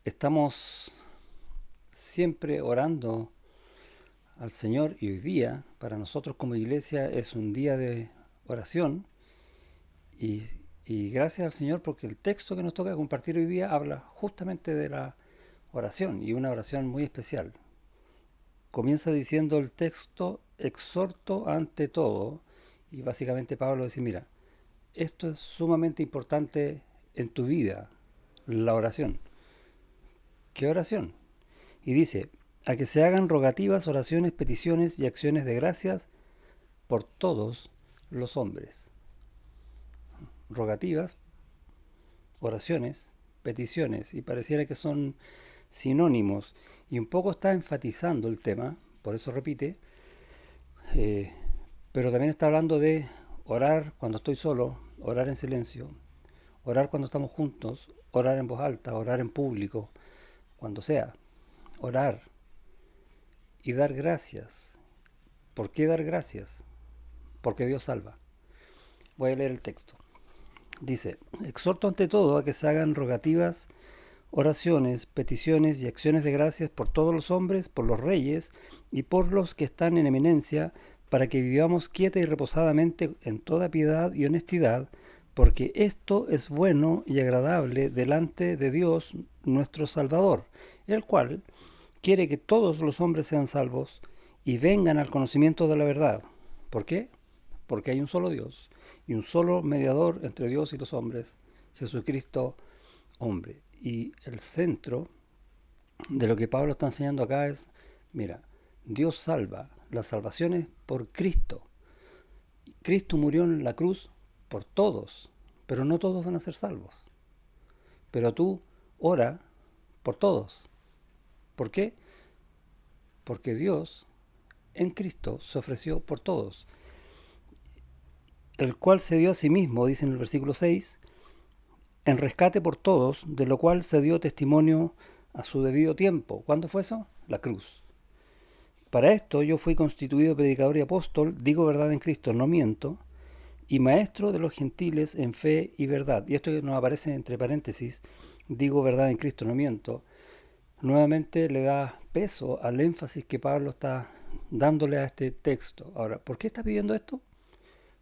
Estamos siempre orando al Señor y hoy día para nosotros como iglesia es un día de oración y, y gracias al Señor porque el texto que nos toca compartir hoy día habla justamente de la oración y una oración muy especial. Comienza diciendo el texto, exhorto ante todo, y básicamente Pablo dice, mira, esto es sumamente importante en tu vida, la oración. ¿Qué oración? Y dice, a que se hagan rogativas, oraciones, peticiones y acciones de gracias por todos los hombres. Rogativas, oraciones, peticiones, y pareciera que son sinónimos, y un poco está enfatizando el tema, por eso repite, eh, pero también está hablando de orar cuando estoy solo, orar en silencio, orar cuando estamos juntos, orar en voz alta, orar en público, cuando sea, orar y dar gracias. ¿Por qué dar gracias? Porque Dios salva. Voy a leer el texto. Dice, exhorto ante todo a que se hagan rogativas, oraciones, peticiones y acciones de gracias por todos los hombres, por los reyes y por los que están en eminencia, para que vivamos quieta y reposadamente en toda piedad y honestidad, porque esto es bueno y agradable delante de Dios nuestro Salvador, el cual quiere que todos los hombres sean salvos y vengan al conocimiento de la verdad. ¿Por qué? Porque hay un solo Dios y un solo mediador entre Dios y los hombres, Jesucristo hombre. Y el centro de lo que Pablo está enseñando acá es, mira, Dios salva, la salvación es por Cristo. Cristo murió en la cruz por todos, pero no todos van a ser salvos. Pero tú ora por todos. ¿Por qué? Porque Dios en Cristo se ofreció por todos, el cual se dio a sí mismo, dice en el versículo 6, en rescate por todos, de lo cual se dio testimonio a su debido tiempo. ¿Cuándo fue eso? La cruz. Para esto yo fui constituido predicador y apóstol, digo verdad en Cristo, no miento, y maestro de los gentiles en fe y verdad. Y esto que nos aparece entre paréntesis, digo verdad en Cristo, no miento, nuevamente le da peso al énfasis que Pablo está dándole a este texto. Ahora, ¿por qué está pidiendo esto?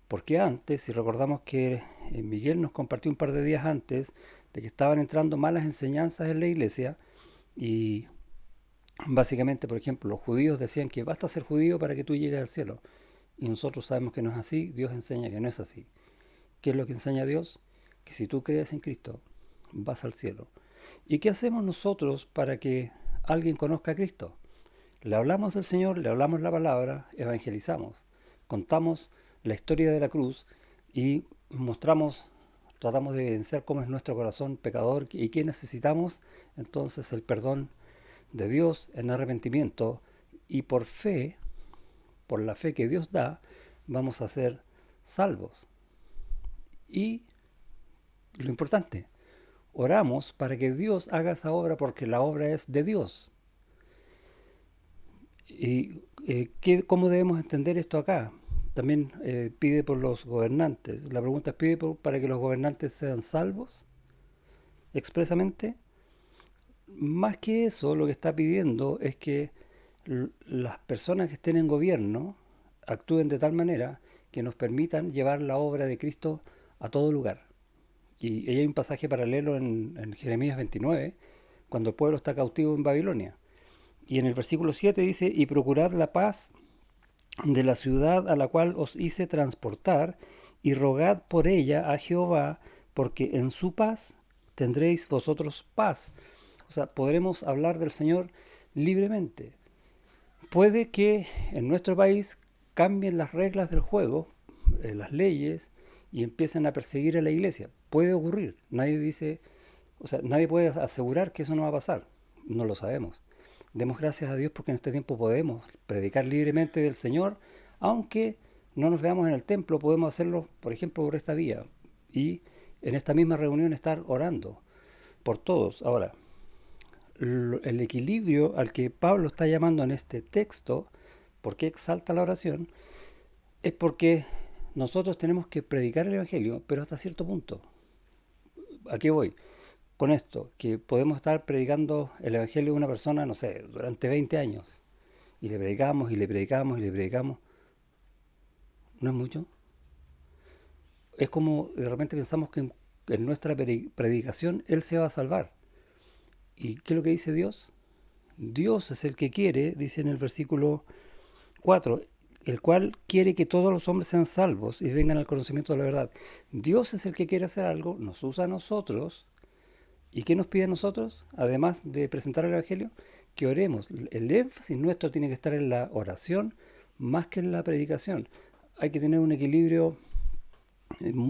Porque antes, si recordamos que Miguel nos compartió un par de días antes de que estaban entrando malas enseñanzas en la iglesia y básicamente, por ejemplo, los judíos decían que basta ser judío para que tú llegues al cielo. Y nosotros sabemos que no es así, Dios enseña que no es así. ¿Qué es lo que enseña Dios? Que si tú crees en Cristo, vas al cielo. ¿Y qué hacemos nosotros para que alguien conozca a Cristo? Le hablamos del Señor, le hablamos la palabra, evangelizamos, contamos la historia de la cruz y mostramos, tratamos de evidenciar cómo es nuestro corazón pecador y que necesitamos entonces el perdón de Dios en arrepentimiento y por fe, por la fe que Dios da, vamos a ser salvos. Y lo importante, oramos para que Dios haga esa obra porque la obra es de Dios. ¿Y cómo debemos entender esto acá? También pide por los gobernantes. La pregunta es, ¿pide para que los gobernantes sean salvos expresamente? Más que eso, lo que está pidiendo es que las personas que estén en gobierno actúen de tal manera que nos permitan llevar la obra de Cristo a todo lugar. Y hay un pasaje paralelo en Jeremías 29, cuando el pueblo está cautivo en Babilonia. Y en el versículo 7 dice, y procurad la paz de la ciudad a la cual os hice transportar, y rogad por ella a Jehová, porque en su paz tendréis vosotros paz. O sea, podremos hablar del Señor libremente. Puede que en nuestro país cambien las reglas del juego, las leyes, y empiecen a perseguir a la iglesia. Puede ocurrir. Nadie dice, o sea, nadie puede asegurar que eso no va a pasar. No lo sabemos. Demos gracias a Dios porque en este tiempo podemos predicar libremente del Señor, aunque no nos veamos en el templo, podemos hacerlo, por ejemplo, por esta vía. Y en esta misma reunión estar orando por todos. Ahora, el equilibrio al que Pablo está llamando en este texto, ¿por qué exalta la oración? Es porque nosotros tenemos que predicar el Evangelio, pero hasta cierto punto. ¿A qué voy? con esto, que podemos estar predicando el Evangelio a una persona, no sé, durante 20 años, y le predicamos, y le predicamos, y le predicamos, ¿no es mucho? Es como de repente pensamos que en nuestra predicación Él se va a salvar. ¿Y qué es lo que dice Dios? Dios es el que quiere, dice en el versículo 4, el cual quiere que todos los hombres sean salvos y vengan al conocimiento de la verdad. Dios es el que quiere hacer algo, nos usa a nosotros. ¿Y qué nos pide a nosotros? Además de presentar el Evangelio, que oremos. El énfasis nuestro tiene que estar en la oración más que en la predicación. Hay que tener un equilibrio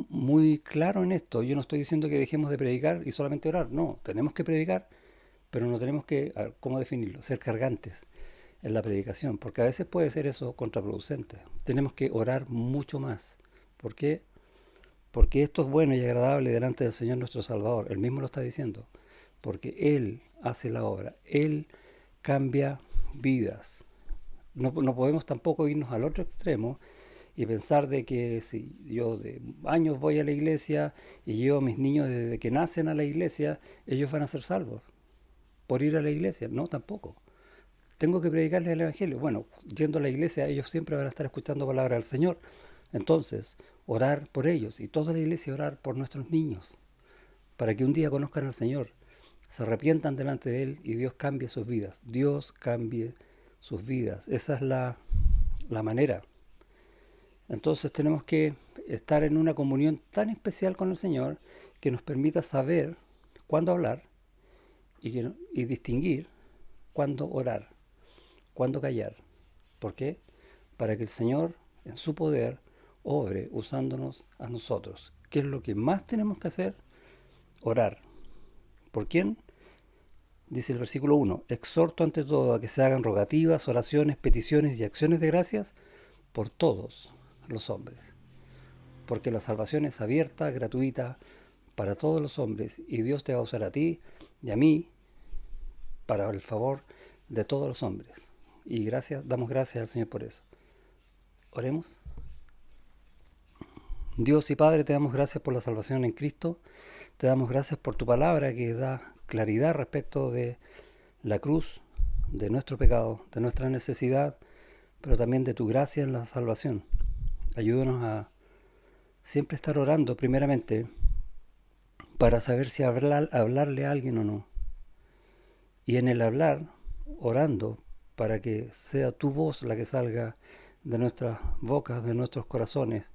muy claro en esto. Yo no estoy diciendo que dejemos de predicar y solamente orar. No, tenemos que predicar, pero no tenemos que, a ver, ¿cómo definirlo? Ser cargantes en la predicación, porque a veces puede ser eso contraproducente. Tenemos que orar mucho más. ¿Por qué? Porque esto es bueno y agradable delante del Señor nuestro Salvador. Él mismo lo está diciendo. Porque Él hace la obra. Él cambia vidas. No podemos tampoco irnos al otro extremo y pensar de que si yo de años voy a la iglesia y llevo a mis niños desde que nacen a la iglesia, ellos van a ser salvos por ir a la iglesia. No, tampoco. Tengo que predicarles el Evangelio. Bueno, yendo a la iglesia, ellos siempre van a estar escuchando palabra del Señor. Entonces, orar por ellos y toda la iglesia orar por nuestros niños, para que un día conozcan al Señor, se arrepientan delante de Él y Dios cambie sus vidas. Dios cambie sus vidas. Esa es la manera. Entonces tenemos que estar en una comunión tan especial con el Señor que nos permita saber cuándo hablar y distinguir cuándo orar, cuándo callar. ¿Por qué? Para que el Señor, en su poder, obre usándonos a nosotros. ¿Qué es lo que más tenemos que hacer? Orar. ¿Por quién? Dice el versículo 1, exhorto ante todo a que se hagan rogativas, oraciones, peticiones y acciones de gracias por todos los hombres. Porque la salvación es abierta, gratuita, para todos los hombres, y Dios te va a usar a ti y a mí para el favor de todos los hombres. Y damos gracias al Señor por eso. Oremos. Dios y Padre, te damos gracias por la salvación en Cristo. Te damos gracias por tu palabra que da claridad respecto de la cruz, de nuestro pecado, de nuestra necesidad, pero también de tu gracia en la salvación. Ayúdanos a siempre estar orando primeramente para saber si hablarle a alguien o no. Y en el hablar, orando para que sea tu voz la que salga de nuestras bocas, de nuestros corazones,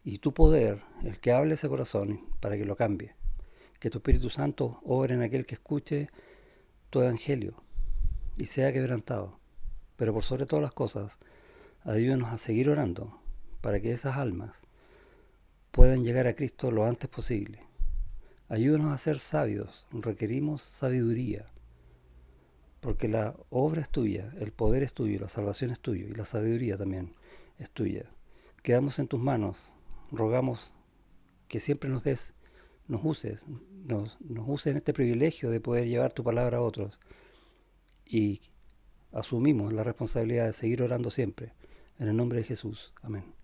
y tu poder, el que hable ese corazón, para que lo cambie. Que tu Espíritu Santo obre en aquel que escuche tu evangelio y sea quebrantado. Pero por sobre todas las cosas, ayúdanos a seguir orando para que esas almas puedan llegar a Cristo lo antes posible. Ayúdanos a ser sabios, requerimos sabiduría, porque la obra es tuya, el poder es tuyo, la salvación es tuya y la sabiduría también es tuya. Quedamos en tus manos, rogamos que siempre nos uses, nos uses en este privilegio de poder llevar tu palabra a otros y asumimos la responsabilidad de seguir orando siempre. En el nombre de Jesús. Amén.